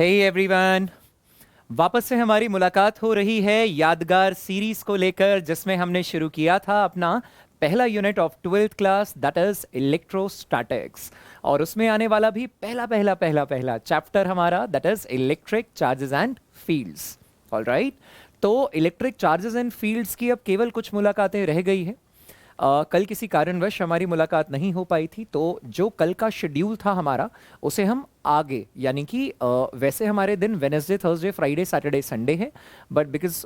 Hey everyone, वापस से हमारी मुलाकात हो रही है यादगार सीरीज को लेकर, जिसमें हमने शुरू किया था अपना पहला unit of twelfth class, that is electrostatics. और उसमें आने वाला भी पहला पहला पहला पहला चैप्टर हमारा, that is electric charges and fields. All right, तो इलेक्ट्रिक चार्जेस एंड फील्ड्स की अब केवल कुछ मुलाकातें रह गई है। कल किसी कारणवश हमारी मुलाकात नहीं हो पाई थी, तो जो कल का शेड्यूल था हमारा, उसे हम आगे, यानी कि वैसे हमारे दिन Wednesday, Thursday, Friday, Saturday, Sunday है, but because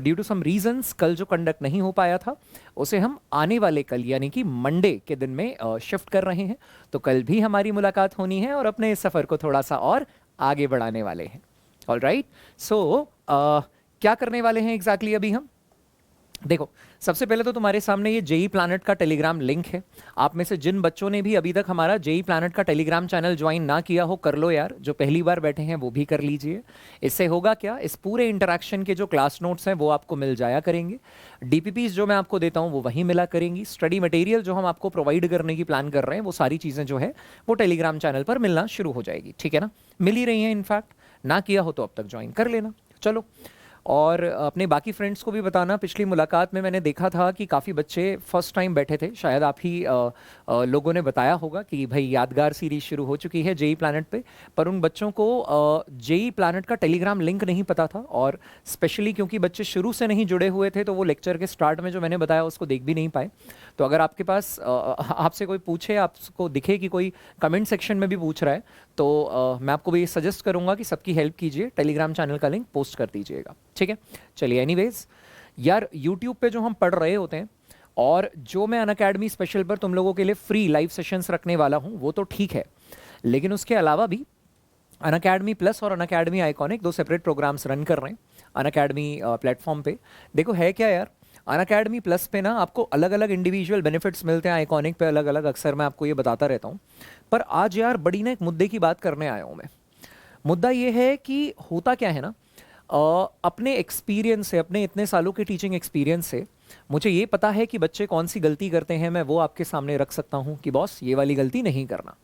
due to some reasons कल जो कंडक्ट नहीं हो पाया था, उसे हम आने वाले कल यानी कि मंडे के दिन में शिफ्ट कर रहे हैं। तो कल भी हमारी मुलाकात होनी है और अपने इस सफ़र को थोड़ा सा और आगे बढ़ाने वाले हैं। ऑल राइट, सो क्या करने वाले हैं एग्जैक्टली अभी हम? देखो, सबसे पहले तो तुम्हारे सामने ये जेई प्लैनेट का टेलीग्राम लिंक है। आप में से जिन बच्चों ने भी अभी तक हमारा जेई प्लैनेट का टेलीग्राम चैनल ज्वाइन ना किया हो, कर लो यार। जो पहली बार बैठे हैं वो भी कर लीजिए। इससे होगा क्या, इस पूरे इंटरेक्शन के जो क्लास नोट्स हैं वो आपको मिल जाया करेंगे। डीपीपीज जो मैं आपको देता हूँ वो वहीं मिला करेंगी। स्टडी मटेरियल जो हम आपको प्रोवाइड करने की प्लान कर रहे हैं, वो सारी चीज़ें जो है वो टेलीग्राम चैनल पर मिलना शुरू हो जाएगी। ठीक है ना, मिल ही रही हैं। इनफैक्ट ना किया हो तो अब तक ज्वाइन कर लेना। चलो, और अपने बाकी फ्रेंड्स को भी बताना। पिछली मुलाकात में मैंने देखा था कि काफ़ी बच्चे फर्स्ट टाइम बैठे थे। शायद आप ही लोगों ने बताया होगा कि भाई यादगार सीरीज शुरू हो चुकी है जेई प्लैनेट पे, पर उन बच्चों को जेई प्लैनेट का टेलीग्राम लिंक नहीं पता था। और स्पेशली क्योंकि बच्चे शुरू से नहीं जुड़े हुए थे, तो वो लेक्चर के स्टार्ट में जो मैंने बताया उसको देख भी नहीं पाए। तो अगर आपके पास आपसे कोई पूछे, आपको दिखे कि कोई कमेंट सेक्शन में भी पूछ रहा है, तो मैं आपको भी सजेस्ट करूंगा कि सबकी हेल्प कीजिए, टेलीग्राम चैनल का लिंक पोस्ट कर दीजिएगा। ठीक है, चलिए। एनीवेज यार, यूट्यूब पे जो हम पढ़ रहे होते हैं और जो मैं अनअकैडमी स्पेशल पर तुम लोगों के लिए फ्री लाइव सेशंस रखने वाला हूँ, वो तो ठीक है, लेकिन उसके अलावा भी अनअकैडमी प्लस और अनअकैडमी आइकॉनिक दो सेपरेट प्रोग्राम्स रन कर रहे हैं अनअकैडमी प्लेटफॉर्म पे। देखो है क्या यार, अनअकैडमी प्लस पे ना आपको अलग अलग इंडिविजुअल बेनिफिट्स मिलते हैं, आइकॉनिक पे अलग अलग। अक्सर मैं आपको ये बताता रहता हूँ, पर आज यार बड़ी ना एक मुद्दे की बात करने आया हूँ मैं। मुद्दा ये है कि होता क्या है ना, अपने एक्सपीरियंस से, अपने इतने सालों के टीचिंग एक्सपीरियंस से मुझे ये पता है कि बच्चे कौन सी गलती करते हैं। मैं वो आपके सामने रख सकता हूँ कि बॉस ये वाली गलती नहीं करना।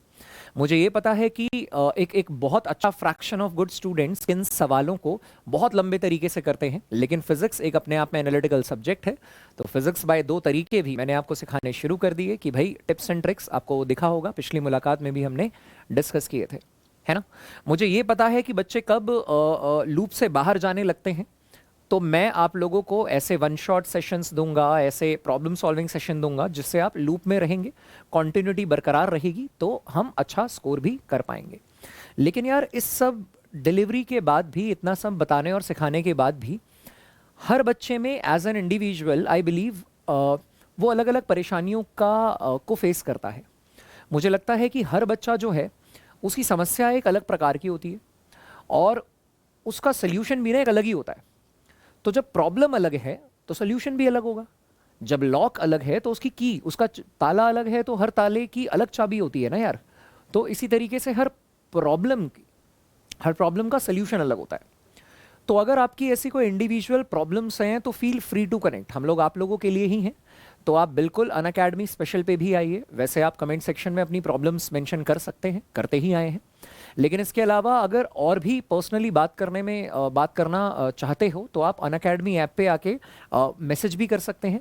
मुझे ये पता है कि एक बहुत अच्छा fraction of good students in सवालों को बहुत लंबे तरीके से करते हैं, लेकिन फिजिक्स एक अपने आप में एनालिटिकल सब्जेक्ट है। तो फिजिक्स बाय दो तरीके भी मैंने आपको सिखाने शुरू कर दिए कि भाई टिप्स एंड ट्रिक्स आपको दिखा होगा, पिछली मुलाकात में भी हमने डिस्कस किए थे, है ना। मुझे ये पता है कि बच्चे कब लूप से बाहर जाने लगते हैं, तो मैं आप लोगों को ऐसे वन शॉट सेशंस दूंगा, ऐसे प्रॉब्लम सॉल्विंग सेशन दूंगा जिससे आप लूप में रहेंगे, कॉन्टिन्यूटी बरकरार रहेगी, तो हम अच्छा स्कोर भी कर पाएंगे। लेकिन यार, इस सब डिलीवरी के बाद भी, इतना सब बताने और सिखाने के बाद भी, हर बच्चे में as an individual I believe वो अलग अलग परेशानियों को फेस करता है। मुझे लगता है कि हर बच्चा जो है, उसकी समस्या एक अलग प्रकार की होती है और उसका सल्यूशन भी ना एक अलग ही होता है। तो जब प्रॉब्लम अलग है तो सोल्यूशन भी अलग होगा। जब लॉक अलग है तो उसकी की, उसका ताला अलग है, तो हर ताले की अलग चाबी होती है ना यार। तो इसी तरीके से हर प्रॉब्लम का सोल्यूशन अलग होता है। तो अगर आपकी ऐसी कोई इंडिविजुअल प्रॉब्लम्स हैं तो फील फ्री टू कनेक्ट, हम लोग आप लोगों के लिए ही हैं। तो आप बिल्कुल अनअकैडमी स्पेशल पे भी आइए। वैसे आप कमेंट सेक्शन में अपनी प्रॉब्लम्स मेंशन कर सकते हैं, करते ही आए हैं। लेकिन इसके अलावा अगर और भी पर्सनली बात करना चाहते हो, तो आप अनअकैडमी ऐप पे आके मैसेज भी कर सकते हैं,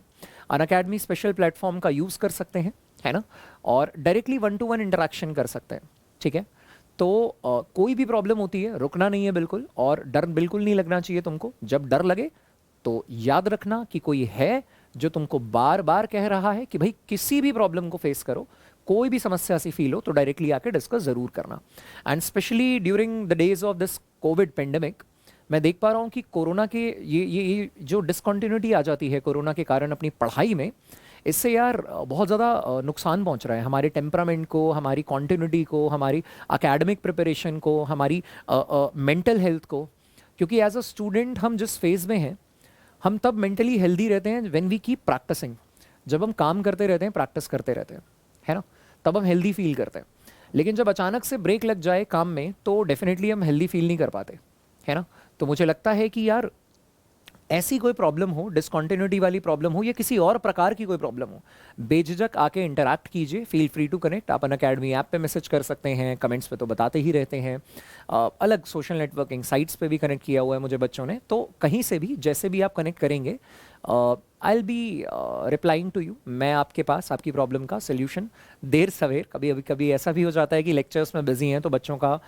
अनअकैडमी स्पेशल प्लेटफॉर्म का यूज़ कर सकते हैं, है ना, और directly one two one interaction कर सकते हैं। ठीक है, तो कोई भी प्रॉब्लम होती है, रुकना नहीं है बिल्कुल, और डर बिल्कुल नहीं लगना चाहिए तुमको। जब डर लगे तो याद रखना कि कोई है जो तुमको बार बार कह रहा है कि भाई किसी भी प्रॉब्लम को फेस करो, कोई भी समस्या सी फील हो तो डायरेक्टली आके डिस्कस जरूर करना। And specially during the days of this Covid pandemic, मैं देख पा रहा हूँ कि कोरोना के ये जो डिसकंटिन्यूटी आ जाती है कोरोना के कारण अपनी पढ़ाई में, इससे यार बहुत ज़्यादा नुकसान पहुँच रहा है हमारे टेम्परामेंट को, हमारी कॉन्टिन्यूटी को, हमारी अकेडमिक प्रिपरेशन को, हमारी मेंटल हेल्थ को। क्योंकि एज अ स्टूडेंट हम जिस फेज़ में हैं, हम तब मेंटली हेल्दी रहते हैं व्हेन वी कीप प्रैक्टिसिंग। जब हम काम करते रहते हैं, प्रैक्टिस करते रहते हैं, है ना, तब हम हेल्दी फील करते हैं। लेकिन जब अचानक से ब्रेक लग जाए काम में, तो डेफिनेटली हम हेल्दी फील नहीं कर पाते, है ना। तो मुझे लगता है कि यार ऐसी कोई प्रॉब्लम हो, डिसकंटिन्यूटी वाली प्रॉब्लम हो या किसी और प्रकार की कोई प्रॉब्लम हो, बेझिझक आके इंटरैक्ट कीजिए, फील फ्री टू कनेक्ट। आप अनअकैडमी ऐप पे मैसेज कर सकते हैं, कमेंट्स पे तो बताते ही रहते हैं, अलग सोशल नेटवर्किंग साइट्स पे भी कनेक्ट किया हुआ है मुझे बच्चों ने, तो कहीं से भी जैसे भी आप कनेक्ट करेंगे I will be replying to you. मैं आपके पास आपकी प्रॉब्लम का सोल्यूशन देर सवेर, कभी ऐसा भी हो जाता है कि लेक्चर्स में बिजी हैं तो बच्चों का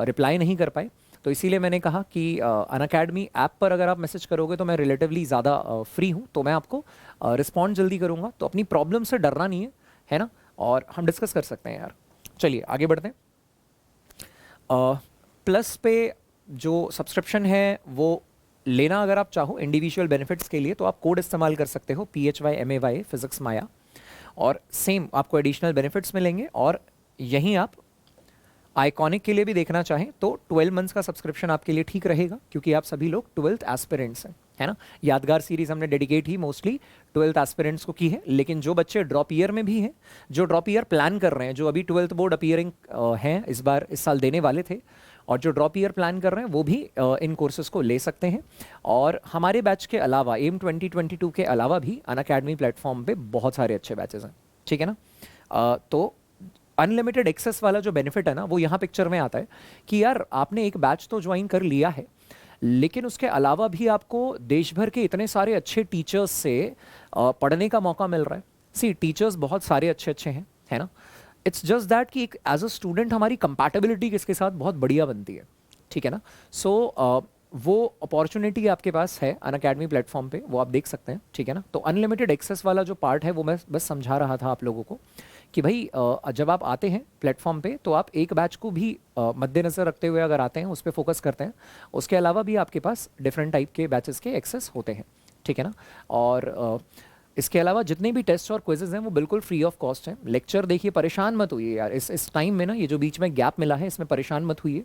रिप्लाई नहीं कर पाए, तो इसीलिए मैंने कहा कि अनअकैडमी ऐप पर अगर आप मैसेज करोगे तो मैं रिलेटिवली ज़्यादा फ्री हूँ, तो मैं आपको रिस्पॉन्ड जल्दी करूँगा। तो अपनी प्रॉब्लम से डरना नहीं है ना, और हम डिस्कस कर सकते हैं यार। चलिए आगे बढ़ते हैं। प्लस पे जो सब्सक्रिप्शन है वो लेना अगर आप चाहो इंडिविजुअल बेनिफिट्स के लिए, तो आप कोड इस्तेमाल कर सकते हो PHYMAY फिजिक्स माया, और सेम आपको एडिशनल बेनिफिट्स मिलेंगे। और यहीं आप आइकॉनिक के लिए भी देखना चाहें तो 12 मंथ्स का सब्सक्रिप्शन आपके लिए ठीक रहेगा, क्योंकि आप सभी लोग 12th एस्पिरेंट्स हैं, है ना। यादगार सीरीज हमने डेडिकेट ही मोस्टली 12th एस्पिरेंट्स को की है, लेकिन जो बच्चे ड्रॉप ईयर में भी हैं, जो ड्रॉप ईयर प्लान कर रहे हैं, जो अभी 12th बोर्ड अपीयरिंग हैं इस साल देने वाले थे, और जो ड्रॉप ईयर प्लान कर रहे हैं वो भी इन कोर्सेज को ले सकते हैं। और हमारे बैच के अलावा एम 2022 के अलावा भी अनअकैडमी प्लेटफॉर्म पे बहुत सारे अच्छे बैचेस हैं, ठीक है ना। तो अनलिमिटेड एक्सेस वाला जो बेनिफिट है ना, वो यहाँ पिक्चर में आता है कि यार आपने एक बैच तो ज्वाइन कर लिया है, लेकिन उसके अलावा भी आपको देश भर के इतने सारे अच्छे टीचर्स से पढ़ने का मौका मिल रहा है। सी टीचर्स बहुत सारे अच्छे अच्छे हैं, है ना। इट्स जस्ट दैट कि एक एज अ स्टूडेंट हमारी कंपैटिबिलिटी किसके साथ बहुत बढ़िया बनती है, ठीक है ना। सो वो अपॉर्चुनिटी आपके पास है अनअकैडमी प्लेटफॉर्म पे, वो आप देख सकते हैं, ठीक है ना। तो अनलिमिटेड एक्सेस वाला जो पार्ट है वो मैं बस समझा रहा था आप लोगों को कि भाई जब आप आते हैं प्लेटफॉर्म पे तो आप एक बैच को भी मद्देनज़र रखते हुए अगर आते हैं, उस पर फोकस करते हैं, उसके अलावा भी आपके पास डिफरेंट टाइप के बैचेस के एक्सेस होते हैं, ठीक है ना। और इसके अलावा जितने भी टेस्ट और क्विजेज हैं वो बिल्कुल फ्री ऑफ कॉस्ट हैं। लेक्चर देखिए, परेशान मत होइए यार इस टाइम में ना, ये जो बीच में गैप मिला है इसमें परेशान मत होइए।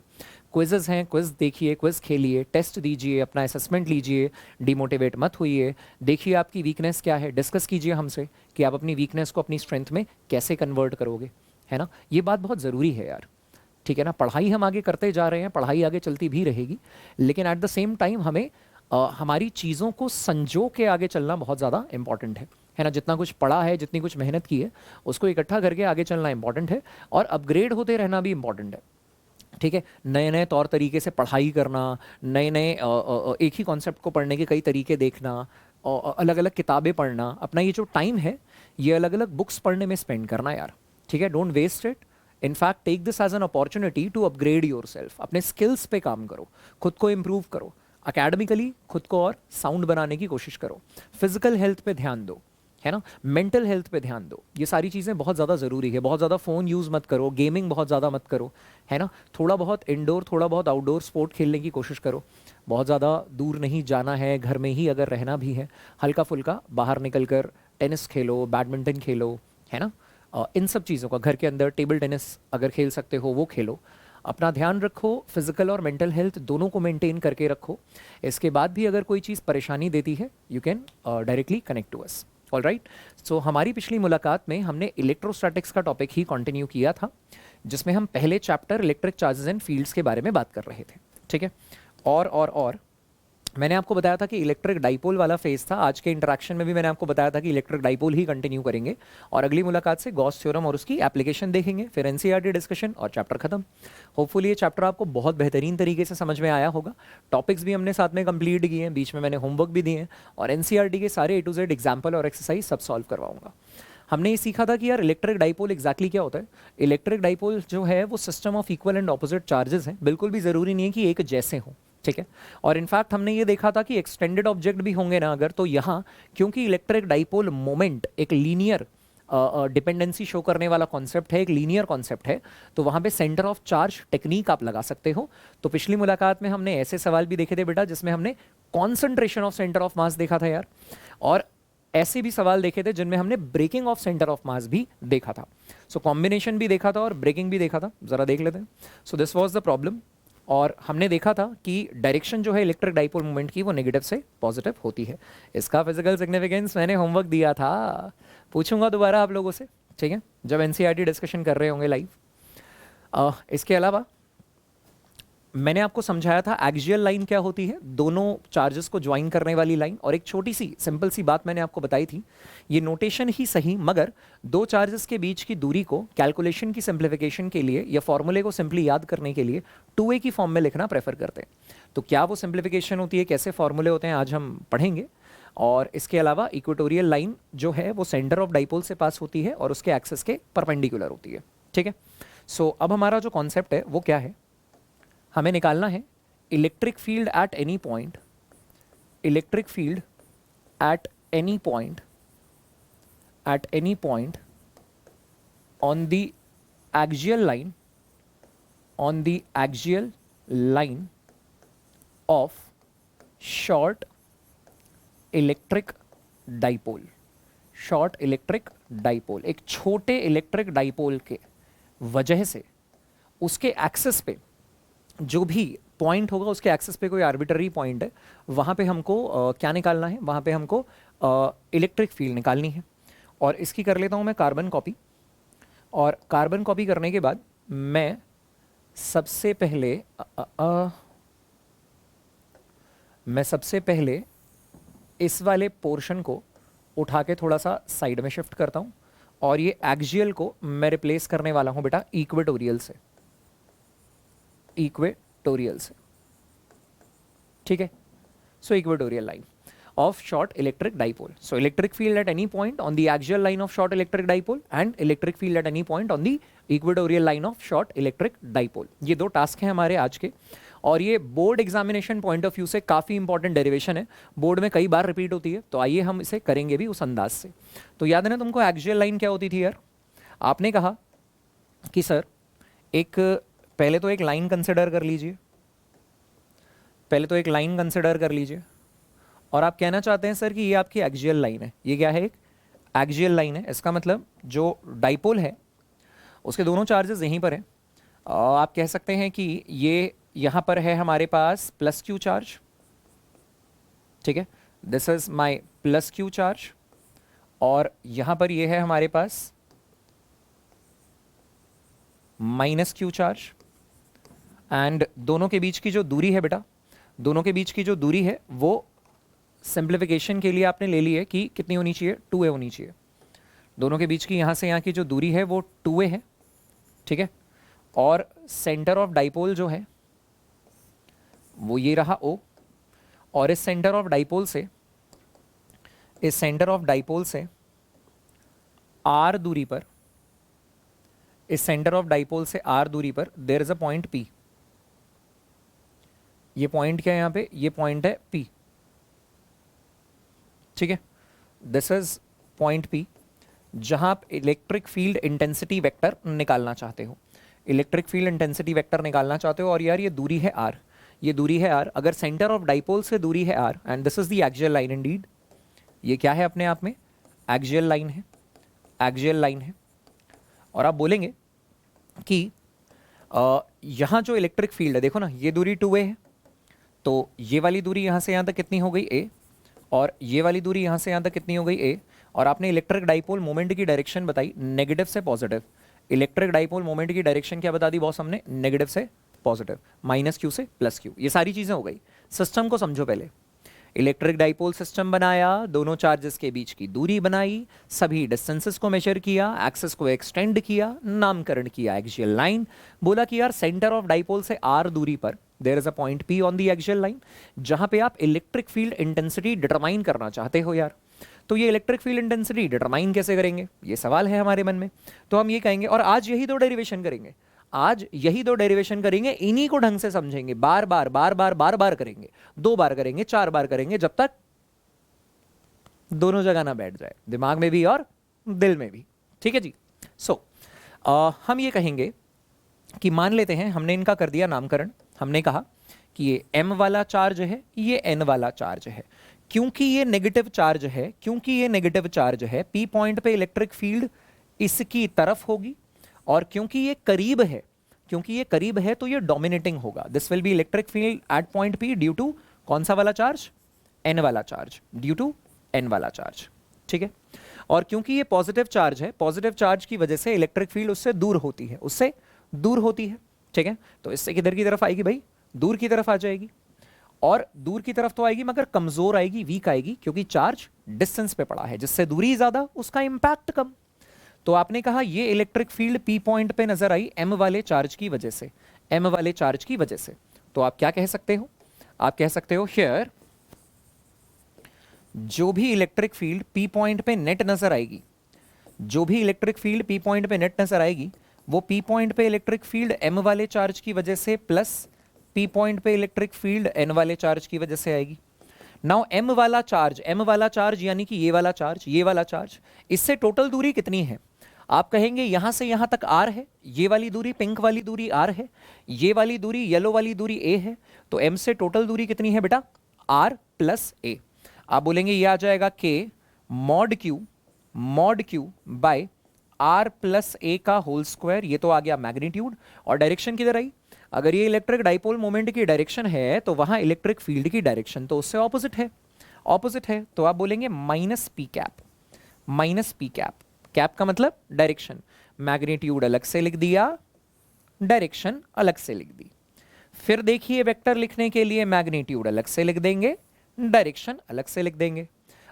क्विजेज हैं, क्विज देखिए, क्विज खेलिए, टेस्ट दीजिए, अपना असेसमेंट लीजिए, डिमोटिवेट मत होइए। देखिए आपकी वीकनेस क्या है, डिस्कस कीजिए हमसे कि आप अपनी वीकनेस को अपनी स्ट्रेंथ में कैसे कन्वर्ट करोगे, है ना। ये बात बहुत ज़रूरी है यार, ठीक है ना। पढ़ाई हम आगे करते जा रहे हैं, पढ़ाई आगे चलती भी रहेगी, लेकिन एट द सेम टाइम हमें हमारी चीज़ों को संजो के आगे चलना बहुत ज़्यादा इंपॉर्टेंट है ना। जितना कुछ पढ़ा है, जितनी कुछ मेहनत की है, उसको इकट्ठा करके आगे चलना इंपॉर्टेंट है, और अपग्रेड होते रहना भी इंपॉर्टेंट है, ठीक है। नए नए तौर तरीके से पढ़ाई करना, नए नए एक ही कॉन्सेप्ट को पढ़ने के कई तरीके देखना, अलग अलग किताबें पढ़ना, अपना ये जो टाइम है ये अलग अलग बुक्स पढ़ने में स्पेंड करना यार, ठीक है। Don't waste it, in fact take this as an opportunity to upgrade yourself. अपने स्किल्स पे काम करो, खुद को इम्प्रूव करो, अकेडमिकली खुद को और साउंड बनाने की कोशिश करो, फिजिकल हेल्थ पे ध्यान दो, है ना, मेंटल हेल्थ पे ध्यान दो। ये सारी चीज़ें बहुत ज़्यादा ज़रूरी है। बहुत ज़्यादा फ़ोन यूज़ मत करो, गेमिंग बहुत ज़्यादा मत करो, है ना। थोड़ा बहुत इंडोर, थोड़ा बहुत आउटडोर स्पोर्ट खेलने की कोशिश करो। बहुत ज़्यादा दूर नहीं जाना है, घर में ही अगर रहना भी है, हल्का फुल्का बाहर निकल कर टेनिस खेलो, बैडमिंटन खेलो, है ना। इन सब चीज़ों का, घर के अंदर टेबल टेनिस अगर खेल सकते हो वो खेलो। अपना ध्यान रखो, फिजिकल और मेंटल हेल्थ दोनों को मेंटेन करके रखो। इसके बाद भी अगर कोई चीज़ परेशानी देती है, you can directly connect to us. All right, so हमारी पिछली मुलाकात में हमने इलेक्ट्रोस्टैटिक्स का टॉपिक ही कंटिन्यू किया था, जिसमें हम पहले chapter electric charges and fields के बारे में बात कर रहे थे, ठीक है। और मैंने आपको बताया था कि इलेक्ट्रिक डाइपोल वाला फेज था। आज के इंटरेक्शन में भी मैंने आपको बताया था कि इलेक्ट्रिक डाइपोल ही कंटिन्यू करेंगे, और अगली मुलाकात से गॉस थ्योरम और उसकी एप्लीकेशन देखेंगे, फिर एनसीईआरटी डिस्कशन और चैप्टर खत्म। होपफुली ये चैप्टर आपको बहुत बेहतरीन तरीके से समझ में आया होगा। टॉपिक्स भी हमने साथ में कंप्लीट किए हैं, बीच में मैंने होमवर्क भी दिए हैं, और एनसीईआरटी के सारे A to Z एग्जाम्पल और एक्सरसाइज सब सॉल्व करवाऊंगा। हमने ये सीखा था कि यार इलेक्ट्रिक डाइपोल एग्जैक्टली क्या होता है। इलेक्ट्रिक डाइपोल जो है वो system of equal and opposite charges हैं, बिल्कुल भी ज़रूरी नहीं है कि एक जैसे हों, ठीक है। और इनफैक्ट हमने ये देखा था कि एक्सटेंडेड ऑब्जेक्ट भी होंगे ना अगर, तो यहाँ क्योंकि इलेक्ट्रिक डाइपोल मोमेंट एक लीनियर डिपेंडेंसी शो करने वाला कॉन्सेप्ट है, एक लीनियर कॉन्सेप्ट है, तो वहाँ पे सेंटर ऑफ चार्ज टेक्निक आप लगा सकते हो। तो पिछली मुलाकात में हमने ऐसे सवाल भी देखे थे बेटा, जिसमें हमने कॉन्सेंट्रेशन ऑफ सेंटर ऑफ मास देखा था यार, और ऐसे भी सवाल देखे थे जिनमें हमने breaking of centre of mass भी देखा था। सो कॉम्बिनेशन भी देखा था और ब्रेकिंग भी देखा था, जरा देख लेते हैं। So this was the problem, और हमने देखा था कि डायरेक्शन जो है इलेक्ट्रिक डाइपोल मोमेंट की वो नेगेटिव से पॉजिटिव होती है। इसका फिजिकल सिग्निफिकेंस मैंने होमवर्क दिया था, पूछूंगा दोबारा आप लोगों से, ठीक है, जब एनसीईआरटी डिस्कशन कर रहे होंगे लाइव। इसके अलावा मैंने आपको समझाया था एक्सियल लाइन क्या होती है, दोनों चार्जेस को ज्वाइन करने वाली लाइन। और एक छोटी सी सिंपल सी बात मैंने आपको बताई थी, ये नोटेशन ही सही मगर दो चार्जेस के बीच की दूरी को कैलकुलेशन की सिंप्लीफिकेशन के लिए या फॉर्मूले को सिंपली याद करने के लिए 2a की फॉर्म में लिखना प्रेफर करते हैं। तो क्या वो सिंप्लीफिकेशन होती है, कैसे फॉर्मूले होते हैं, आज हम पढ़ेंगे। और इसके अलावा इक्वेटोरियल लाइन जो है वो सेंटर ऑफ डाइपोल से पास होती है और उसके एक्सिस के परपेंडिकुलर होती है, ठीक है। सो अब हमारा जो कॉन्सेप्ट है वो क्या है, हमें निकालना है electric field at any point, electric field at any point, at any point on the axial line, on the axial line of short electric dipole, short electric dipole. एक छोटे इलेक्ट्रिक डाइपोल के वजह से उसके एक्सिस पे जो भी point होगा, उसके एक्सिस पे कोई आर्बिट्ररी पॉइंट है, वहाँ पे हमको क्या निकालना है, वहाँ पे हमको इलेक्ट्रिक फील्ड निकालनी है। और इसकी कर लेता हूँ मैं कार्बन कॉपी। और कार्बन कॉपी करने के बाद मैं सबसे पहले इस वाले पोर्शन को उठा के थोड़ा सा साइड में शिफ्ट करता हूँ और ये एक्सियल को मैं रिप्लेस करने वाला हूँ बेटा इक्वेटोरियल से, इक्वेटोरियल से, ठीक है। So equatorial line of short electric dipole. So electric field at any point on the axial line of short electric dipole and electric field at any point on the equatorial line of short electric dipole. ये दो task हैं हमारे आज के और ये board examination point of view से काफ़ी इंपॉर्टेंट डेरिवेशन है, बोर्ड में कई बार रिपीट होती है, तो आइए हम इसे करेंगे भी उस अंदाज से। तो याद है ना तुमको एक्सियल लाइन क्या होती थी यार, आपने कहा कि सर एक पहले तो एक लाइन कंसिडर कर लीजिए, पहले तो एक लाइन कंसिडर कर लीजिए और आप कहना चाहते हैं सर कि ये आपकी एक्सियल लाइन है। ये क्या है, एक एक्सियल लाइन है। इसका मतलब जो डाइपोल है उसके दोनों चार्जेस यहीं पर हैं। आप कह सकते हैं कि ये यहाँ पर है हमारे पास प्लस क्यू चार्ज, ठीक है, this is my plus Q charge, और यहाँ पर ये है हमारे पास माइनस क्यू चार्ज। एंड दोनों के बीच की जो दूरी है बेटा, दोनों के बीच की जो दूरी है वो सिंप्लीफिकेशन के लिए आपने ले ली है कि कितनी होनी चाहिए, 2a होनी चाहिए। दोनों के बीच की यहाँ से यहाँ की जो दूरी है वो 2a है, ठीक है। और सेंटर ऑफ डाइपोल जो है वो ये रहा O, और इस सेंटर ऑफ डाइपोल से, इस सेंटर ऑफ डाइपोल से r दूरी पर, इस सेंटर ऑफ डाइपोल से r दूरी पर there is a point P। ये पॉइंट क्या है यहाँ पे, ये पॉइंट है P, ठीक है। दिस इज पॉइंट P जहां आप इलेक्ट्रिक फील्ड इंटेंसिटी वेक्टर निकालना चाहते हो, इलेक्ट्रिक फील्ड इंटेंसिटी वेक्टर निकालना चाहते हो। और यार ये दूरी है r, ये दूरी है r, अगर सेंटर ऑफ डाइपोल से दूरी है r and this is the axial line Indeed, ये क्या है अपने आप में, एक्सियल लाइन है, एक्सियल लाइन है। और आप बोलेंगे कि यहाँ जो इलेक्ट्रिक फील्ड है देखो ना, ये दूरी 2a है, तो ये वाली दूरी यहाँ से यहाँ तक कितनी हो गई a, और ये वाली दूरी यहाँ से यहाँ तक कितनी हो गई a। और आपने इलेक्ट्रिक डाइपोल मोमेंट की डायरेक्शन बताई नेगेटिव से पॉजिटिव, इलेक्ट्रिक डाइपोल मोमेंट की डायरेक्शन क्या बता दी बॉस हमने, नेगेटिव से पॉजिटिव, माइनस क्यू से प्लस क्यू। ये सारी चीज़ें हो गई। सिस्टम को समझो पहले, इलेक्ट्रिक डाइपोल सिस्टम बनाया, दोनों चार्जेस के बीच की दूरी बनाई, सभी डिस्टेंसेस को मेजर किया, एक्सेस को एक्सटेंड किया, नामकरण किया एक्सियल लाइन। बोला कि यार सेंटर ऑफ डाइपोल से r दूरी पर there is a point P on the axial line जहां पे आप इलेक्ट्रिक फील्ड इंटेंसिटी डिटरमाइन करना चाहते हो यार। तो ये इलेक्ट्रिक फील्ड इंटेंसिटी डिटरमाइन कैसे करेंगे, ये सवाल है हमारे मन में। तो हम ये कहेंगे, और आज यही दो डेरिवेशन करेंगे, आज यही दो डेरिवेशन करेंगे, इन्हीं को ढंग से समझेंगे, बार बार बार बार बार बार करेंगे, 2 बार करेंगे, 4 बार करेंगे, जब तक दोनों जगह ना बैठ जाए, दिमाग में भी और दिल में भी, ठीक है जी। सो हम ये कहेंगे कि मान लेते हैं हमने इनका कर दिया नामकरण, हमने कहा कि ये m वाला चार्ज है, ये n वाला चार्ज है। क्योंकि ये नेगेटिव चार्ज है, क्योंकि ये नेगेटिव चार्ज है, P पॉइंट पे इलेक्ट्रिक फील्ड इसकी तरफ होगी, और क्योंकि ये करीब है, क्योंकि ये करीब है तो ये डोमिनेटिंग होगा। This will be electric field at point P due to कौन सा वाला चार्ज, n वाला चार्ज, ड्यू टू n वाला चार्ज, ठीक है। और क्योंकि ये पॉजिटिव चार्ज है, पॉजिटिव चार्ज की वजह से इलेक्ट्रिक फील्ड उससे दूर होती है, उससे दूर होती है, ठीक है। तो इससे किधर की तरफ आएगी भाई, दूर की तरफ आ जाएगी, और दूर की तरफ तो आएगी मगर कमजोर आएगी, वीक आएगी, क्योंकि चार्ज डिस्टेंस पे पड़ा है, जिससे दूरी ज्यादा उसका इंपैक्ट कम। तो आपने कहा ये इलेक्ट्रिक फील्ड पी पॉइंट पे नजर आई एम वाले चार्ज की वजह से, एम वाले चार्ज की वजह से। तो आप क्या कह सकते हो, आप कह सकते हो हियर जो भी इलेक्ट्रिक फील्ड पी पॉइंट पे नेट नजर आएगी, जो भी इलेक्ट्रिक फील्ड पी पॉइंट पे नेट नजर आएगी, वो पी पॉइंट पे इलेक्ट्रिक फील्ड एम वाले चार्ज की वजह से प्लस पी पॉइंट पे इलेक्ट्रिक फील्ड एन वाले चार्ज की वजह से आएगी। नाउ एम वाला चार्ज यानी कि ये वाला चार्ज, ये वाला चार्ज, इससे टोटल दूरी कितनी है? आप कहेंगे यहां से यहां तक आर है, ये वाली दूरी पिंक वाली दूरी आर है, ये वाली दूरी येलो वाली दूरी ए है, तो एम से टोटल दूरी कितनी है बेटा? R plus A. आप बोलेंगे ये आ जाएगा k mod q by R plus A का होल स्क्वायर, ये तो आ गया मैग्नीट्यूड। और डायरेक्शन किधर आई? अगर ये इलेक्ट्रिक डाइपोल मोमेंट की डायरेक्शन है तो वहां इलेक्ट्रिक फील्ड की डायरेक्शन तो उससे ऑपोजिट है, ऑपोजिट है, तो आप बोलेंगे minus P cap, minus P cap. Cap का मतलब डायरेक्शन, मैग्नीट्यूड अलग से लिख दिया, डायरेक्शन अलग से लिख दी। फिर देखिए वेक्टर लिखने के लिए मैग्नीट्यूड अलग से लिख देंगे, डायरेक्शन अलग से लिख देंगे।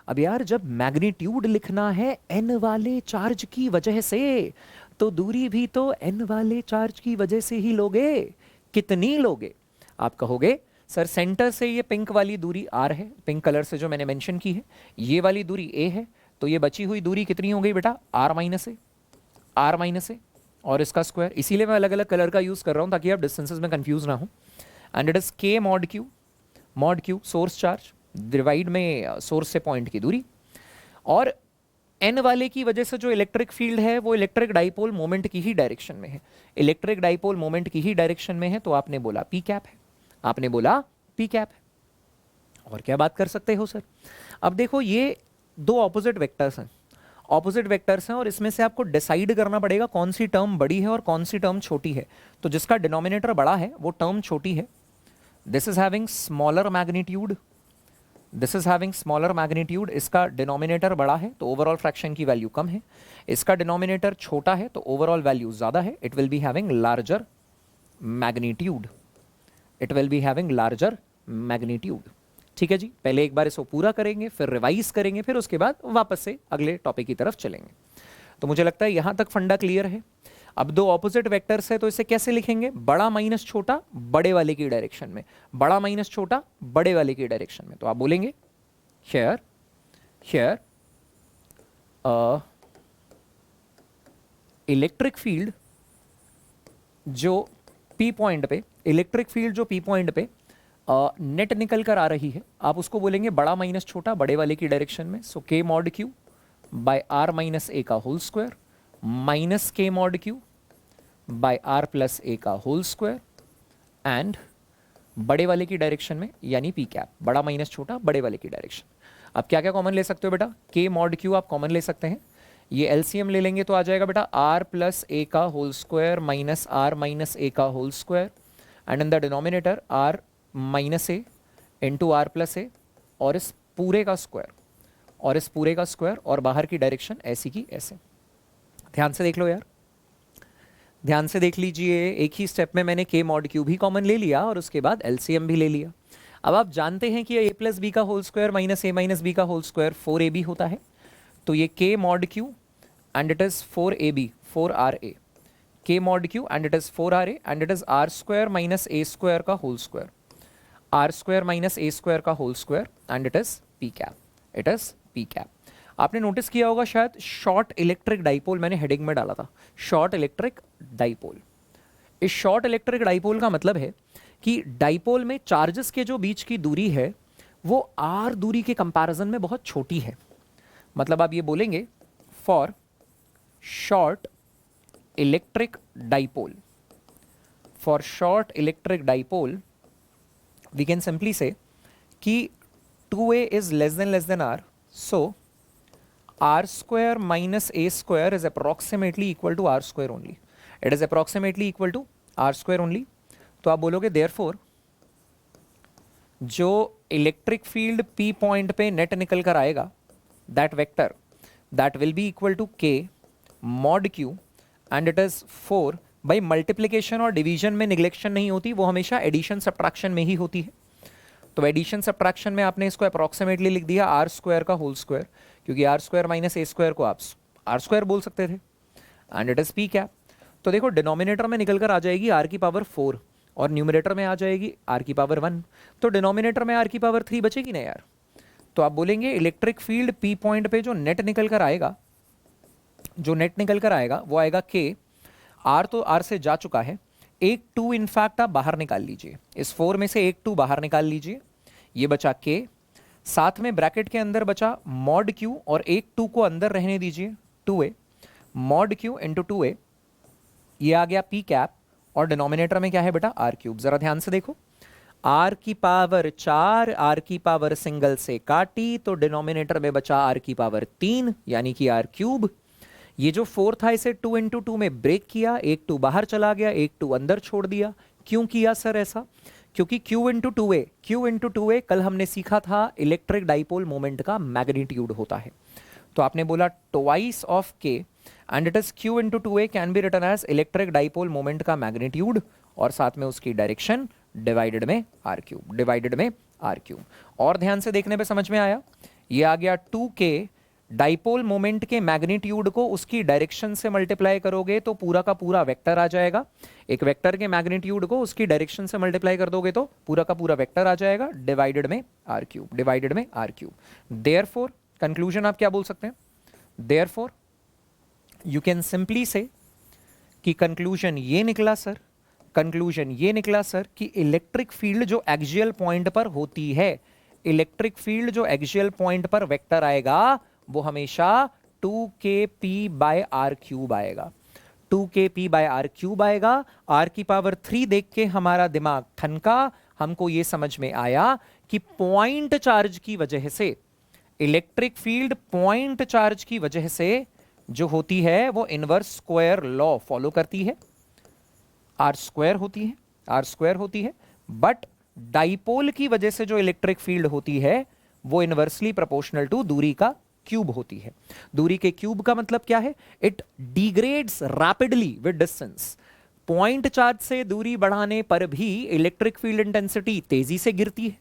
अब यार जब मैग्नीट्यूड लिखना है एन वाले चार्ज की वजह से, तो दूरी भी तो एन वाले चार्ज की वजह से ही लोगे। कितनी लोगे? आप कहोगे सर सेंटर से ये पिंक वाली दूरी आर है, पिंक कलर से जो मैंने मेंशन की है, ये वाली दूरी ए है, तो ये बची हुई दूरी कितनी हो गई बेटा? R minus A, R minus A और इसका स्क्वायर। इसीलिए मैं अलग अलग कलर का यूज कर रहा हूं ताकि आप डिस्टेंसेस में कंफ्यूज ना हो। एंड इट इज के mod Q source charge divide में सोर्स से पॉइंट की दूरी, और एन वाले की वजह से जो इलेक्ट्रिक फील्ड है वो इलेक्ट्रिक डाइपोल मोमेंट की ही डायरेक्शन में है, इलेक्ट्रिक डाइपोल मोमेंट की ही डायरेक्शन में है, तो आपने बोला पी कैप है, आपने बोला पी कैप है। और क्या बात कर सकते हो सर? अब देखो ये दो ऑपोजिट वेक्टर्स हैं, ऑपोजिट वेक्टर्स हैं, और इसमें से आपको डिसाइड करना पड़ेगा कौन सी टर्म बड़ी है और कौन सी टर्म छोटी है। तो जिसका डिनोमिनेटर बड़ा है वो टर्म छोटी है, this is having smaller magnitude, this is having smaller magnitude, इसका डिनोमिनेटर बड़ा है तो ओवरऑल फ्रैक्शन की वैल्यू कम है, इसका डिनोमिनेटर छोटा है तो ओवरऑल वैल्यू ज्यादा है, it will be having larger magnitude, it will be having larger magnitude. ठीक है जी, पहले एक बार इसको पूरा करेंगे, फिर रिवाइज करेंगे, फिर उसके बाद वापस से अगले टॉपिक की तरफ चलेंगे। तो मुझे लगता है यहां तक फंडा क्लियर है। अब दो ऑपोजिट वेक्टर्स है तो इसे कैसे लिखेंगे? बड़ा माइनस छोटा बड़े वाले की डायरेक्शन में, बड़ा माइनस छोटा बड़े वाले की डायरेक्शन में। तो आप बोलेंगे हियर इलेक्ट्रिक फील्ड जो पी पॉइंट पे, इलेक्ट्रिक फील्ड जो पी पॉइंट पे नेट निकल कर आ रही है, आप उसको बोलेंगे बड़ा माइनस छोटा बड़े वाले की डायरेक्शन में। So k mod q by R minus A का whole square minus k mod q by R plus A का होल स्क्वायर, एंड बड़े वाले की डायरेक्शन में यानी पी कैप, बड़ा माइनस छोटा बड़े वाले की डायरेक्शन। अब क्या क्या कॉमन ले सकते हो बेटा? के मॉड क्यू आप कॉमन ले सकते हैं, ये एलसीएम ले लेंगे तो आ जाएगा बेटा आर प्लस ए का whole square minus R minus A का whole square, and in the denominator R minus A into R plus A, और इस पूरे का स्क्वायर, और इस पूरे का स्क्वायर, और बाहर की डायरेक्शन ऐसी की ऐसे। ध्यान से देख लो यार, ध्यान से देख लीजिए, एक ही स्टेप में मैंने के मॉड क्यू भी कॉमन ले लिया और उसके बाद एलसीएम भी ले लिया। अब आप जानते हैं कि ए प्लस बी का whole square minus A minus B का होल स्क्वायर 4ab होता है, तो ये k mod q and it is 4ab 4ra, k mod q and it is 4ra and it is R square minus A square का whole square, R square minus ए square का whole square, and it is P cap, it is P cap. आपने notice किया होगा शायद short electric dipole मैंने heading में डाला था, शॉर्ट इलेक्ट्रिक डाइपोल। इस शॉर्ट इलेक्ट्रिक डाइपोल का मतलब है कि डाइपोल में चार्जेस के जो बीच की दूरी है वो आर दूरी के कंपैरिजन में बहुत छोटी है। मतलब आप ये बोलेंगे for short electric dipole, for short electric dipole we can simply say कि 2a is less than r, so r square minus a square is approximately equal to r square only, it is approximately equal to r square only। तो आप बोलोगे therefore जो electric field p point पे net निकल कर आएगा that vector that will be equal to k mod q and it is 4 भाई multiplication और डिवीजन में निगलेक्शन नहीं होती, वो हमेशा एडिशन सब्ट्रैक्शन में ही होती है। तो एडिशन सब्ट्रैक्शन में आपने इसको अप्रॉक्सीमेटली लिख दिया आर स्क्वायर का होल स्क्वायर, क्योंकि आर स्क्वायर माइनस ए स्क्वायर को आप आर स्क्वायर बोल सकते थे, and it is P cap. तो देखो डिनोमिनेटर में निकल कर आ जाएगी आर की पावर 4 और न्यूमिनेटर में आ जाएगी आर की पावर 1, तो डिनोमिनेटर में आर की पावर 3 बचेगी ना यार। तो आप बोलेंगे इलेक्ट्रिक फील्ड पी पॉइंट पे जो नेट निकल कर आएगा, जो नेट निकल कर आएगा वो आएगा के, आर तो आर से जा चुका है, एक 2 इनफैक्ट आप बाहर निकाल लीजिए, इस 4 में से एक 2 बाहर निकाल लीजिए, ये बचा के, साथ में ब्रैकेट के अंदर बचा मॉड क्यू और एक 2 को अंदर रहने दीजिए 2a, mod Q into 2a, ये आ गया पी कैप, और डिनोमिनेटर में क्या है बेटा आर क्यूब। जरा ध्यान से देखो, आर की पावर 4 आर की पावर सिंगल से काटी तो डिनोमिनेटर में बचा आर की पावर 3 यानी कि आर क्यूब। ये जो 4 था इसे 2 इंटू 2 में ब्रेक किया, एक 2 बाहर चला गया, एक 2 अंदर छोड़ दिया। क्यों किया सर ऐसा? क्योंकि Q into 2a, Q into 2a कल हमने सीखा था इलेक्ट्रिक डाइपोल मोमेंट का मैग्नीट्यूड होता है। तो आपने बोला twice of k and it is Q into 2a can be written as electric dipole moment का मैग्नीट्यूड, और साथ में उसकी डायरेक्शन डिवाइडेड में आर क्यूब, डिवाइडेड में आर क्यूब। और ध्यान से देखने पे समझ में आया, ये आ गया 2k, डाइपोल मोमेंट के मैग्नीट्यूड को उसकी डायरेक्शन से मल्टीप्लाई करोगे तो पूरा का पूरा वेक्टर आ जाएगा, एक वेक्टर के मैग्नीट्यूड को उसकी डायरेक्शन से मल्टीप्लाई कर दोगे तो पूरा का पूरा वेक्टर आ जाएगा, डिवाइडेड में आर क्यूब, डिवाइडेड में आर क्यूब। देयरफॉर कंक्लूजन आप क्या बोल सकते हैं? देयरफॉर यू कैन सिंपली से कि कंक्लूजन ये निकला सर, कंक्लूजन ये निकला सर कि इलेक्ट्रिक फील्ड जो एक्सियल पॉइंट पर होती है, इलेक्ट्रिक फील्ड जो एक्सियल पॉइंट पर वेक्टर आएगा वो हमेशा 2kp बाय आर क्यूब आएगा, 2kp बाय आर क्यूब आएगा। आर की पावर 3 देख के हमारा दिमाग ठनका, हमको ये समझ में आया कि पॉइंट चार्ज की वजह से, इलेक्ट्रिक फील्ड पॉइंट चार्ज की वजह से जो होती है वो इनवर्स स्क्वायर लॉ फॉलो करती है, आर स्क्वायर होती है, आर स्क्वायर होती है। बट डाइपोल की वजह से जो इलेक्ट्रिक फील्ड होती है वो इनवर्सली प्रोपोर्शनल टू दूरी का क्यूब होती है। दूरी के क्यूब का मतलब क्या है? It degrades rapidly with distance. Point charge से दूरी बढ़ाने पर भी इलेक्ट्रिक फील्ड इंटेंसिटी तेजी से गिरती है,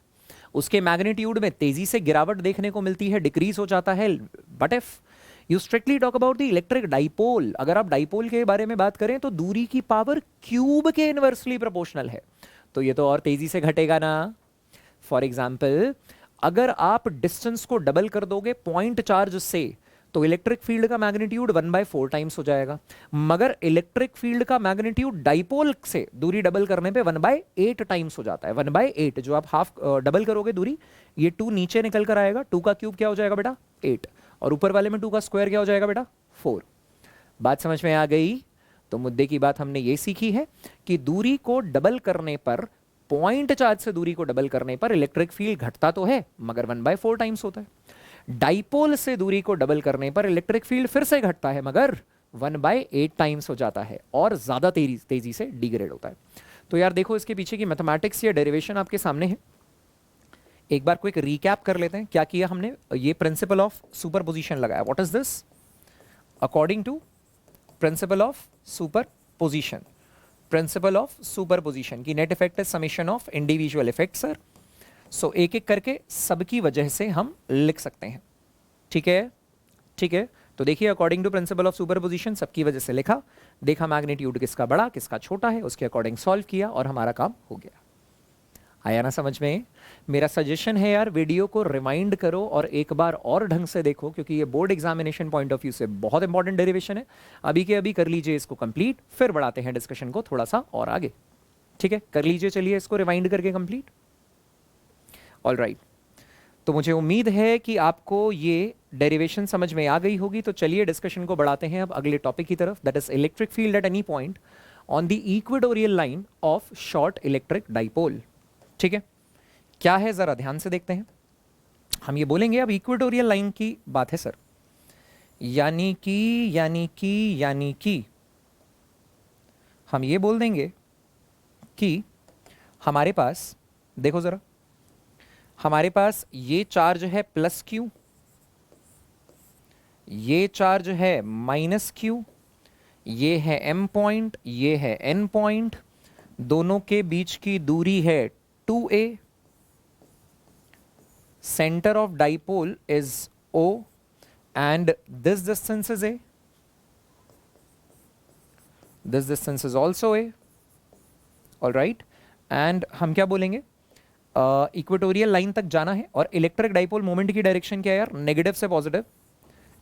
उसके मैग्नीट्यूड में तेजी से गिरावट देखने को मिलती है, डिक्रीज हो जाता है। But if you strictly talk about the electric dipole, अगर आप डाइपोल के बारे में बात करें तो दूरी की पावर क्यूब के इनवर्सली प्रोपोर्शनल है, तो ये तो और तेजी से घटेगा ना। फॉर एग्जाम्पल अगर आप डिस्टेंस को डबल कर दोगे पॉइंट चार्ज से तो इलेक्ट्रिक फील्ड का मैग्नीट्यूड 1/4 टाइम्स हो जाएगा, मगर इलेक्ट्रिक फील्ड का मैग्नीट्यूड डाइपोल से दूरी डबल करने पे 1/8 टाइम्स हो जाता है। 1/8 जो आप हाफ डबल करोगे दूरी, ये 2 नीचे निकल कर आएगा, 2 का क्यूब क्या हो जाएगा बेटा 8, और ऊपर वाले में 2 का स्क्वायर क्या हो जाएगा बेटा 4। बात समझ में आ गई? तो मुद्दे की बात हमने ये सीखी है कि दूरी को डबल करने पर, पॉइंट चार्ज से दूरी को डबल करने पर इलेक्ट्रिक फील्ड घटता तो है मगर 1/4 टाइम्स होता है। डाइपोल से दूरी को डबल करने पर इलेक्ट्रिक फील्ड फिर से घटता है मगर 1/8 टाइम्स हो जाता है और ज्यादा तेजी से डिग्रेड होता है। तो यार देखो इसके पीछे की मैथमेटिक्स या डेरिवेशन आपके सामने है, एक बार क्विक रिकैप कर लेते हैं क्या किया हमने। ये प्रिंसिपल ऑफ सुपरपोजिशन लगाया। What is this? According to principle of superposition, principle of superposition की net effect is summation of individual effect sir. So एक एक करके सबकी वजह से हम लिख सकते हैं, ठीक है? ठीक है, तो देखिए according to principle of superposition सबकी वजह से लिखा, देखा मैग्नीट्यूड किसका बड़ा किसका छोटा है, उसके अकॉर्डिंग सॉल्व किया और हमारा काम हो गया। आया ना समझ में? मेरा सजेशन है यार वीडियो को रिमाइंड करो और एक बार और ढंग से देखो, क्योंकि ये board examination point of view से बहुत इंपॉर्टेंट डेरिवेशन है। अभी के अभी कर लीजिए इसको कंप्लीट, फिर बढ़ाते हैं डिस्कशन को थोड़ा सा और आगे, ठीक है? कर लीजिए, चलिए इसको रिमाइंड करके कंप्लीट। ऑल राइट, तो मुझे उम्मीद है कि आपको ये डेरिवेशन समझ में आ गई होगी। तो चलिए डिस्कशन को बढ़ाते हैं अब अगले टॉपिक की तरफ, that is electric field at any point on the equatorial line of short electric dipole. ठीक है, क्या है जरा ध्यान से देखते हैं। हम ये बोलेंगे अब इक्वेटोरियल लाइन की बात है सर, यानी कि हम ये बोल देंगे कि हमारे पास, देखो जरा, हमारे पास ये चार्ज है प्लस क्यू, ये चार्ज है माइनस क्यू, ये है m पॉइंट, ये है n पॉइंट, दोनों के बीच की दूरी है 2a, center of dipole is O and this distance is a, this distance is also a, all right, and हम क्या बोलेंगे, इक्वेटोरियल लाइन तक जाना है और इलेक्ट्रिक डाइपोल मोमेंट की डायरेक्शन क्या है यार, नेगेटिव से पॉजिटिव।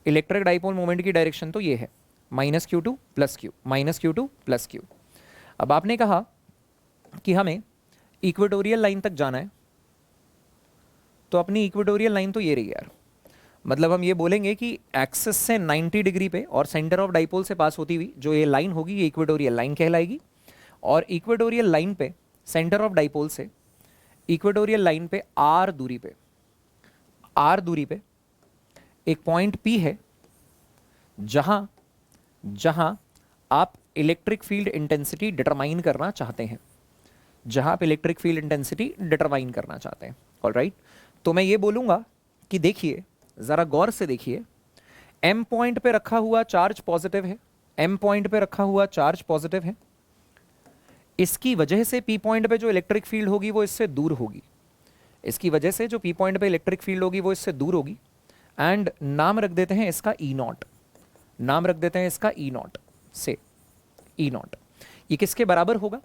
इलेक्ट्रिक डाइपोल मोमेंट की डायरेक्शन तो ये है -q2 + q, -q2 + q। अब आपने कहा कि हमें इक्वेटोरियल लाइन तक जाना है, तो अपनी इक्वेटोरियल लाइन तो ये रही यार, मतलब हम ये बोलेंगे कि एक्सिस से 90 डिग्री पे और सेंटर ऑफ डाइपोल से पास होती हुई जो ये लाइन होगी ये इक्वेटोरियल लाइन कहलाएगी। और इक्वेटोरियल लाइन पे सेंटर ऑफ डाइपोल से इक्वेटोरियल लाइन पे r दूरी पे एक पॉइंट P है जहां आप इलेक्ट्रिक फील्ड इंटेंसिटी डिटरमाइन करना चाहते हैं, ऑलराइट। तो मैं ये बोलूंगा कि देखिए, जरा गौर से देखिए, m पॉइंट पे रखा हुआ चार्ज पॉजिटिव है, इसकी वजह से P पॉइंट पे जो इलेक्ट्रिक फील्ड होगी वो इससे दूर होगी, एंड नाम रख देते हैं इसका E0, से E0। ये किसके बराबर होगा?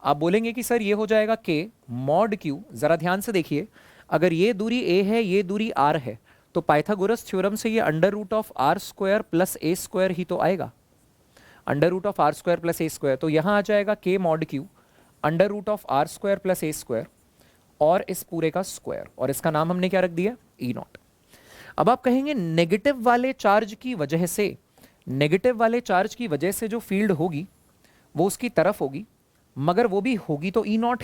आप बोलेंगे कि सर ये हो जाएगा K mod Q। जरा ध्यान से देखिए, अगर ये दूरी a है, ये दूरी r है, तो पाइथागोरस थ्योरम से ये √r² + a² ही तो आएगा, √r² + a²। तो यहाँ आ जाएगा K mod Q √r² + a² और इस पूरे का स्क्वायर, और इसका नाम हमने क्या रख दिया, E0। अब आप कहेंगे नेगेटिव वाले चार्ज की वजह से जो फील्ड होगी वो उसकी तरफ होगी, मगर वो भी होगी तो E0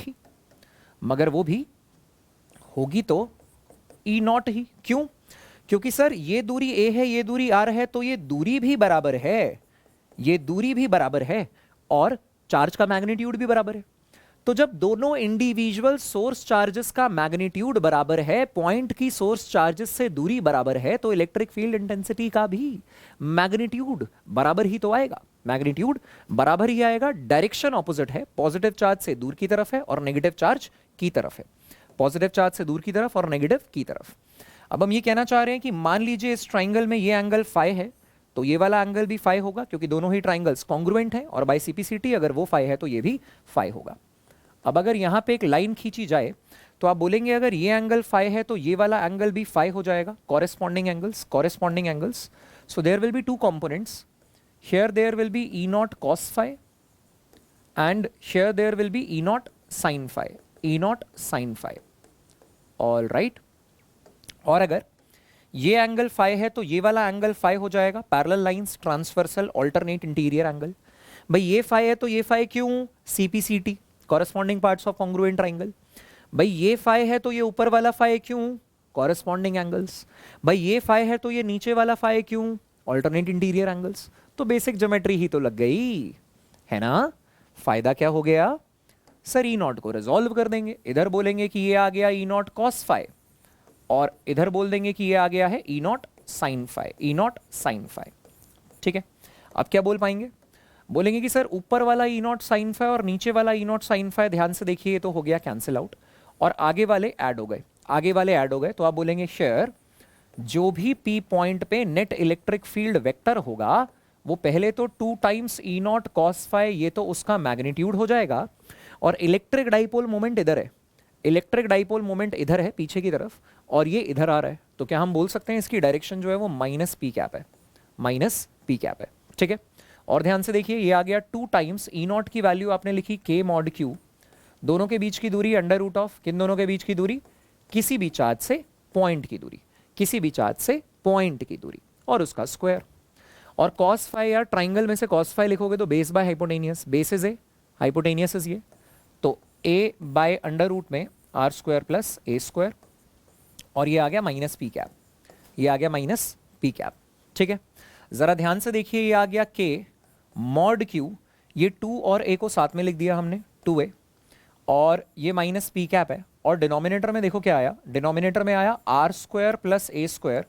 ही। क्यों? क्योंकि सर ये दूरी a है, ये दूरी r है, तो ये दूरी भी बराबर है और चार्ज का मैग्नीट्यूड भी बराबर है। तो जब दोनों इंडिविजुअल सोर्स चार्जेस का मैग्नीट्यूड बराबर है, पॉइंट की सोर्स चार्जेस से दूरी बराबर है, तो इलेक्ट्रिक फील्ड इंटेंसिटी का भी मैग्नीट्यूड बराबर ही तो आएगा, डायरेक्शन ऑपोजिट है, पॉजिटिव चार्ज से दूर की तरफ है और नेगेटिव चार्ज की तरफ। अब हम ये कहना चाह रहे हैं कि मान लीजिए इस ट्राइंगल में ये एंगल फाई है, तो ये वाला एंगल भी फाई होगा, क्योंकि दोनों ही ट्राइंगल्स कॉन्ग्रुएंट हैं, और बाय सीपीसीटी अगर वो फाई है तो ये भी फाई होगा। अब अगर यहाँ पे एक लाइन खींची जाए तो आप बोलेंगे अगर ये एंगल फाई है तो ये वाला एंगल भी फाई हो जाएगा, corresponding angles. So there will be two components, here there will be E0 cos phi and here there will be E0 sin phi, all right. और अगर ये एंगल फाई है तो ये वाला एंगल फाई हो जाएगा, parallel lines, transversal, alternate interior angle. भाई ये फाई है तो ये फाई क्यों, CPCT, corresponding parts of congruent triangle. भाई ये फाई है तो ये ऊपर वाला फाई क्यों, कॉरेस्पॉन्डिंग एंगल्स। भाई ये फाई है तो ये नीचे वाला फाई क्यों, ऑल्टरनेट इंटीरियर एंगल्स। तो बेसिक ज्योमेट्री ही तो लग गई है ना। फायदा क्या हो गया सर, E0 को रिजॉल्व कर देंगे, इधर बोलेंगे कि ये आ गया E0 cos phi और इधर बोल देंगे कि ये आ गया है E0 sin phi, ठीक है। अब क्या बोल पाएंगे, बोलेंगे कि सर ऊपर वाला E0 sin phi और नीचे वाला E0 sin phi, ध्यान से देखिए ये तो हो गया कैंसिल आउट और आगे वाले ऐड हो गए। तो आप बोलेंगे शेयर जो भी P पॉइंट पे नेट इलेक्ट्रिक फील्ड वेक्टर होगा वो पहले तो 2 टाइम्स E0 cos phi, ये तो उसका मैग्नीट्यूड हो जाएगा, और इलेक्ट्रिक डाइपोल मोमेंट इधर है पीछे की तरफ, और ये इधर आ रहा है, तो क्या हम बोल सकते हैं इसकी डायरेक्शन जो है वो माइनस पी कैप है, ठीक है। और ध्यान से देखिए ये आ गया 2 टाइम्स E0 की वैल्यू आपने लिखी K mod Q, दोनों के बीच की दूरी अंडर रूट ऑफ, किन दोनों के बीच की दूरी, किसी भी चार्ज से पॉइंट की दूरी, और उसका स्क्वायर। और cos phi यार, ट्राइंगल में से cos phi लिखोगे तो base by hypotenuse, base is a, hypotenuse is ये, तो a बाय अंडर रूट में r² + a², और ये आ गया माइनस पी कैप, ठीक है। जरा ध्यान से देखिए ये आ गया K mod Q, ये 2 और a को साथ में लिख दिया हमने 2a, और ये माइनस पी कैप है, और डिनोमिनेटर में देखो क्या आया, डिनोमिनेटर में आया r² + a²,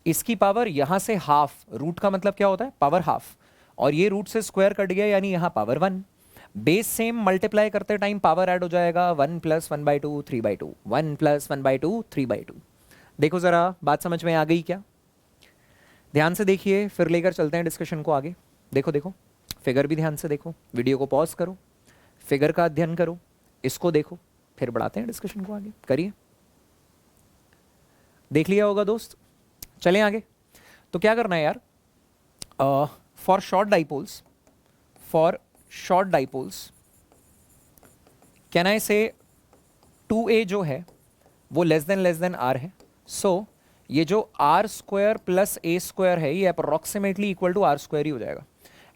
इसकी पावर यहां से हाफ, रूट का मतलब क्या होता है पावर हाफ, और ये रूट से स्क्वायर कट गया यानी यहाँ पावर 1। बेस सेम मल्टीप्लाई करते टाइम पावर ऐड हो जाएगा 1 + 1/2 3/2, 1 + 1/2 3/2। देखो जरा बात समझ में आ गई क्या? ध्यान से देखिए, फिर लेकर चलते हैं डिस्कशन को आगे। देखो देखो, फिगर भी ध्यान से देखो, वीडियो को पॉज करो, फिगर का अध्ययन करो, इसको देखो, फिर बढ़ाते हैं डिस्कशन को आगे। करिए, देख लिया होगा दोस्त, चलें आगे। तो क्या करना है यार, for short dipoles can I से 2a जो है वो लेस देन r है। सो ये जो r² + a² है ये अप्रोक्सीमेटली इक्वल टू r² ही हो जाएगा,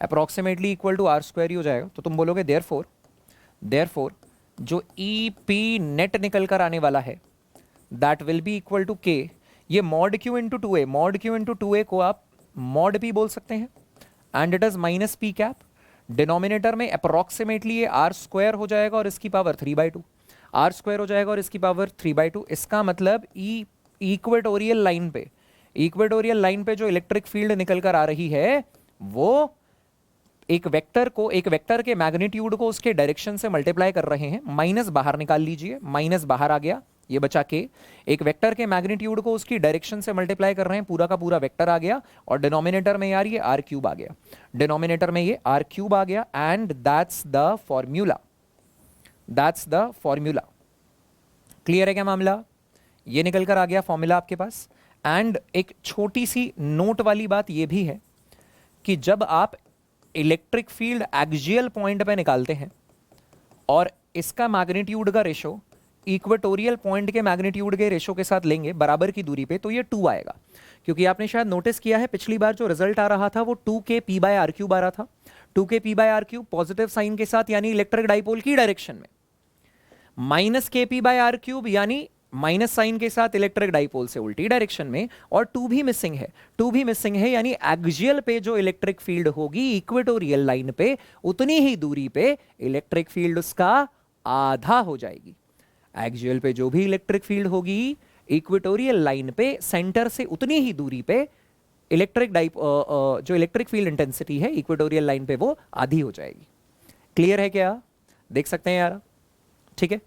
अप्रोक्सीमेटली इक्वल टू r² ही हो जाएगा। तो तुम बोलोगे देयरफॉर जो EP नेट निकल कर आने वाला है that will be equal to k, ये mod q into 2a, mod q into 2a को आप मॉड p बोल सकते हैं, and it is minus p cap. Denominator में अप्रोक्सीमेटली ये r² हो जाएगा और इसकी पावर 3/2, r² हो जाएगा और इसकी पावर 3/2। इसका मतलब इक्वेटोरियल लाइन पे जो इलेक्ट्रिक फील्ड निकल कर आ रही है वो एक वेक्टर के मैग्नीट्यूड को उसके डायरेक्शन से मल्टीप्लाई कर रहे हैं। माइनस बाहर निकाल लीजिए, माइनस बाहर आ गया, ये बचा के। एक वेक्टर के मैग्नीट्यूड को उसकी डायरेक्शन से मल्टीप्लाई कर रहे हैं, पूरा का पूरा वेक्टर आ गया, और डिनोमिनेटर में यार ये r³ आ गया, डिनोमिनेटर में ये r³ आ गया, and that's the formula. Clear है क्या मामला? ये निकल कर आ गया फॉर्मूला आपके पास। एंड एक छोटी सी नोट वाली बात ये भी है कि जब आप इलेक्ट्रिक फील्ड एक्सियल पॉइंट पे निकालते हैं और इसका मैग्नीट्यूड का रेशो इक्वेटोरियल पॉइंट के मैग्नीट्यूड के रेशो के साथ लेंगे बराबर की दूरी पे, तो ये 2 आएगा। क्योंकि आपने शायद नोटिस किया है पिछली बार जो रिजल्ट आ रहा था वो 2k p/r³ आ रहा था, 2k p/r³ पॉजिटिव साइन के साथ यानी इलेक्ट्रिक डाइपोल की डायरेक्शन में, -k p/r³ यानी माइनस साइन के साथ इलेक्ट्रिक डाइपोल से उल्टी डायरेक्शन में, और 2 भी मिसिंग है यानी एक्सियल पे जो इलेक्ट्रिक फील्ड होगी इक्वेटोरियल लाइन पे उतनी ही दूरी पे इलेक्ट्रिक फील्ड उसका आधा हो जाएगी। एक्सियल पे जो भी इलेक्ट्रिक फील्ड होगी इक्वेटोरियल लाइन पे सेंटर से उतनी ही दूरी पे जो इलेक्ट्रिक फील्ड इंटेंसिटी है इक्वेटोरियल लाइन पे वो आधी हो जाएगी। क्लियर है क्या? देख सकते हैं यार, ठीक है।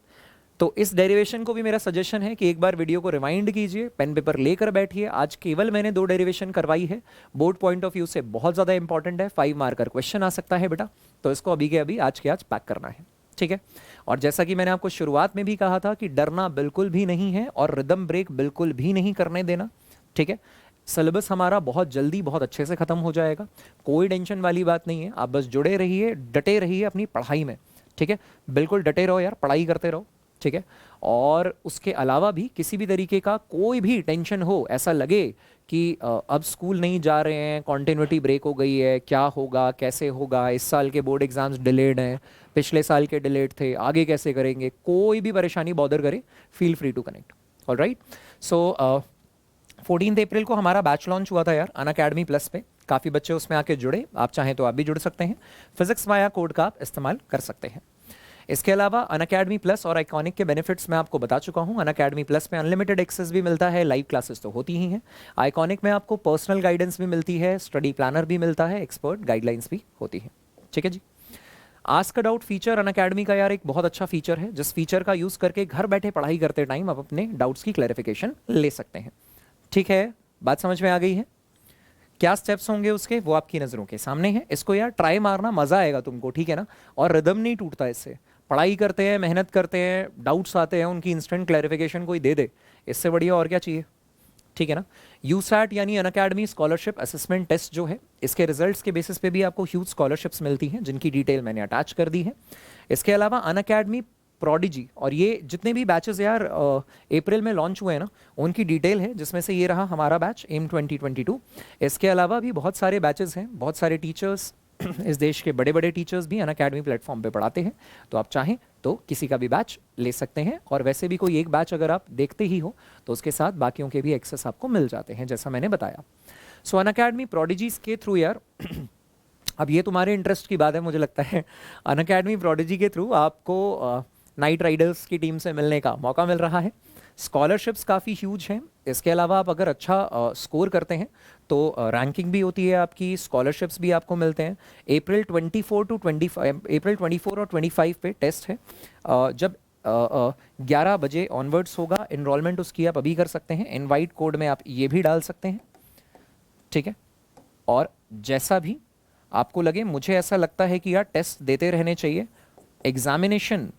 तो इस डेरिवेशन को भी मेरा सजेशन है कि एक बार वीडियो को रिवाइंड कीजिए, पेन पेपर लेकर बैठिए। आज केवल मैंने 2 डेरिवेशन करवाई है, बोर्ड पॉइंट ऑफ व्यू से बहुत ज़्यादा इंपॉर्टेंट है, 5 मार्कर क्वेश्चन आ सकता है बेटा, तो इसको अभी के अभी आज के आज पैक करना है, ठीक है। और जैसा कि मैंने आपको शुरुआत में भी कहा था कि डरना बिल्कुल भी नहीं है और रिदम ब्रेक बिल्कुल भी नहीं करने देना, ठीक है। सिलेबस हमारा बहुत जल्दी बहुत अच्छे से ख़त्म हो जाएगा, कोई टेंशन वाली बात नहीं है। आप बस जुड़े रहिए, डटे रहिए अपनी पढ़ाई में, ठीक है। बिल्कुल डटे रहो यार, पढ़ाई करते रहो, ठीक है। और उसके अलावा भी किसी भी तरीके का कोई भी टेंशन हो, ऐसा लगे कि अब स्कूल नहीं जा रहे हैं, कॉन्टिन्यूटी ब्रेक हो गई है, क्या होगा कैसे होगा, इस साल के बोर्ड एग्जाम्स डिलेड हैं, पिछले साल के डिलेड थे, आगे कैसे करेंगे, कोई भी परेशानी बॉदर करे, feel free to connect. All right, so 14 April को हमारा बैच लॉन्च हुआ था यार अनअकैडमी प्लस पे, काफ़ी बच्चे उसमें आके जुड़े। आप चाहें तो आप भी जुड़ सकते हैं, फिजिक्स वाया कोड का आप इस्तेमाल कर सकते हैं। इसके अलावा अनअकैडमी प्लस और आइकॉनिक के बेनिफिट्स मैं आपको बता चुका हूं। अनअकैडमी प्लस में अनलिमिटेड एक्सेस भी मिलता है, लाइव क्लासेस तो होती ही हैं। आइकॉनिक में आपको पर्सनल गाइडेंस भी मिलती है, स्टडी प्लानर भी मिलता है, एक्सपर्ट गाइडलाइंस भी होती है, ठीक है जी। Ask a doubt feature Unacademy का यार एक बहुत अच्छा फीचर है, जिस फीचर का यूज़ करके घर बैठे पढ़ाई करते टाइम आप अपने डाउट्स की क्लैरिफिकेशन ले सकते हैं, ठीक है। बात समझ में आ गई है? क्या स्टेप्स होंगे उसके वो आपकी नज़रों के सामने हैं। इसको यार ट्राई मारना, मज़ा आएगा तुमको, ठीक है ना। और रिदम नहीं टूटता इससे, पढ़ाई करते हैं, मेहनत करते हैं, डाउट्स आते हैं, उनकी इंस्टेंट क्लैरिफिकेशन कोई दे दे, इससे बढ़िया और क्या चाहिए, ठीक है ना। यूसैट यानी अनअकैडमी स्कॉलरशिप असेसमेंट टेस्ट जो है, इसके रिजल्ट्स के बेसिस पे भी आपको ह्यूज स्कॉलरशिप्स मिलती हैं, जिनकी डिटेल मैंने अटैच कर दी है। इसके अलावा अनअकैडमी प्रोडिजी और ये जितने भी बैचेस यार अप्रैल में लॉन्च हुए हैं ना, उनकी डिटेल है, जिसमें से ये रहा हमारा बैच एम 2022। इसके अलावा भी बहुत सारे बैचेस हैं, बहुत सारे टीचर्स इस देश के बड़े बड़े टीचर्स भी अनअकैडमी प्लेटफॉर्म पे पढ़ाते हैं, तो आप चाहें तो किसी का भी बैच ले सकते हैं। और वैसे भी कोई एक बैच अगर आप देखते ही हो तो उसके साथ बाकियों के भी एक्सेस आपको मिल जाते हैं, जैसा मैंने बताया। सो अनअकैडमी प्रोडिजीज के थ्रू यार अब ये तुम्हारे इंटरेस्ट की बात है, मुझे लगता है अनअकैडमी प्रोडिजी के थ्रू आपको नाइट राइडर्स की टीम से मिलने का मौका मिल रहा है। स्कॉलरशिप्स काफ़ी ह्यूज हैं, इसके अलावा आप अगर अच्छा स्कोर करते हैं तो रैंकिंग भी होती है आपकी, स्कॉलरशिप्स भी आपको मिलते हैं। अप्रैल 24 और 25 पे टेस्ट है। जब 11 बजे ऑनवर्ड्स होगा, इनरोलमेंट उसकी आप अभी कर सकते हैं। इनवाइट कोड में आप ये भी डाल सकते हैं, ठीक है। और जैसा भी आपको लगे, मुझे ऐसा लगता है कि यार टेस्ट देते रहने चाहिए। एग्जामिनेशन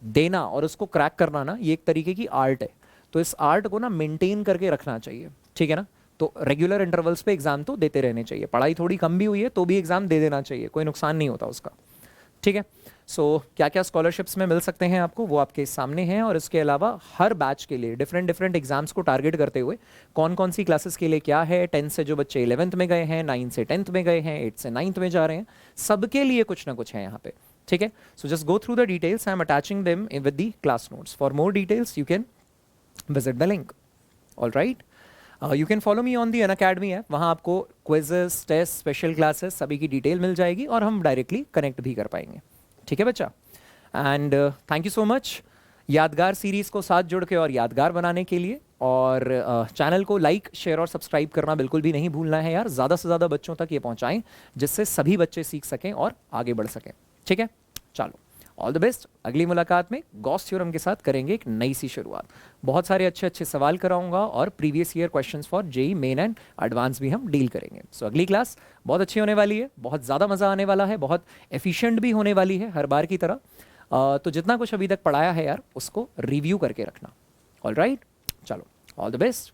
देना और उसको क्रैक करना ना, ये एक तरीके की आर्ट है, तो इस आर्ट को ना मेंटेन करके रखना चाहिए, ठीक है ना। तो रेगुलर इंटरवल्स पे एग्जाम तो देते रहने चाहिए। पढ़ाई थोड़ी कम भी हुई है तो भी एग्जाम दे देना चाहिए, कोई नुकसान नहीं होता उसका, ठीक है। सो क्या क्या स्कॉलरशिप्स में मिल सकते हैं आपको, वो आपके सामने हैं। और इसके अलावा हर बैच के लिए डिफरेंट डिफरेंट एग्जाम्स को टारगेट करते हुए कौन कौन सी क्लासेस के लिए क्या है, 10 से जो बच्चे 11th में गए हैं, 9 से 10th में गए हैं, 8 से 9th में जा रहे हैं, सबके लिए कुछ ना कुछ है यहाँ पे, ठीक है। So just go through the details, I am attaching them with the class notes. For more details you can visit the link. All right, you can follow me on the Unacademy app, वहाँ आपको quizzes, test, special classes सभी की detail मिल जाएगी और हम directly connect भी कर पाएंगे, ठीक है बच्चा। And thank you so much यादगार सीरीज़ को साथ जुड़ के और यादगार बनाने के लिए। और चैनल को लाइक, शेयर और सब्सक्राइब करना बिल्कुल भी नहीं भूलना है यार। ज़्यादा से ज़्यादा बच्चों तक ये पहुंचाएं जिससे सभी बच्चे सीख सकें और आगे बढ़ सकें, ठीक है। चलो, ऑल द बेस्ट। अगली मुलाकात में गॉस थ्योरम के साथ करेंगे एक नई सी शुरुआत। बहुत सारे अच्छे अच्छे सवाल कराऊंगा और previous year questions for JEE Main and advance भी हम डील करेंगे। सो अगली क्लास बहुत अच्छी होने वाली है, बहुत ज़्यादा मज़ा आने वाला है, बहुत एफिशिएंट भी होने वाली है हर बार की तरह। तो जितना कुछ अभी तक पढ़ाया है यार उसको रिव्यू करके रखना। ऑल राइट, चलो, ऑल द बेस्ट।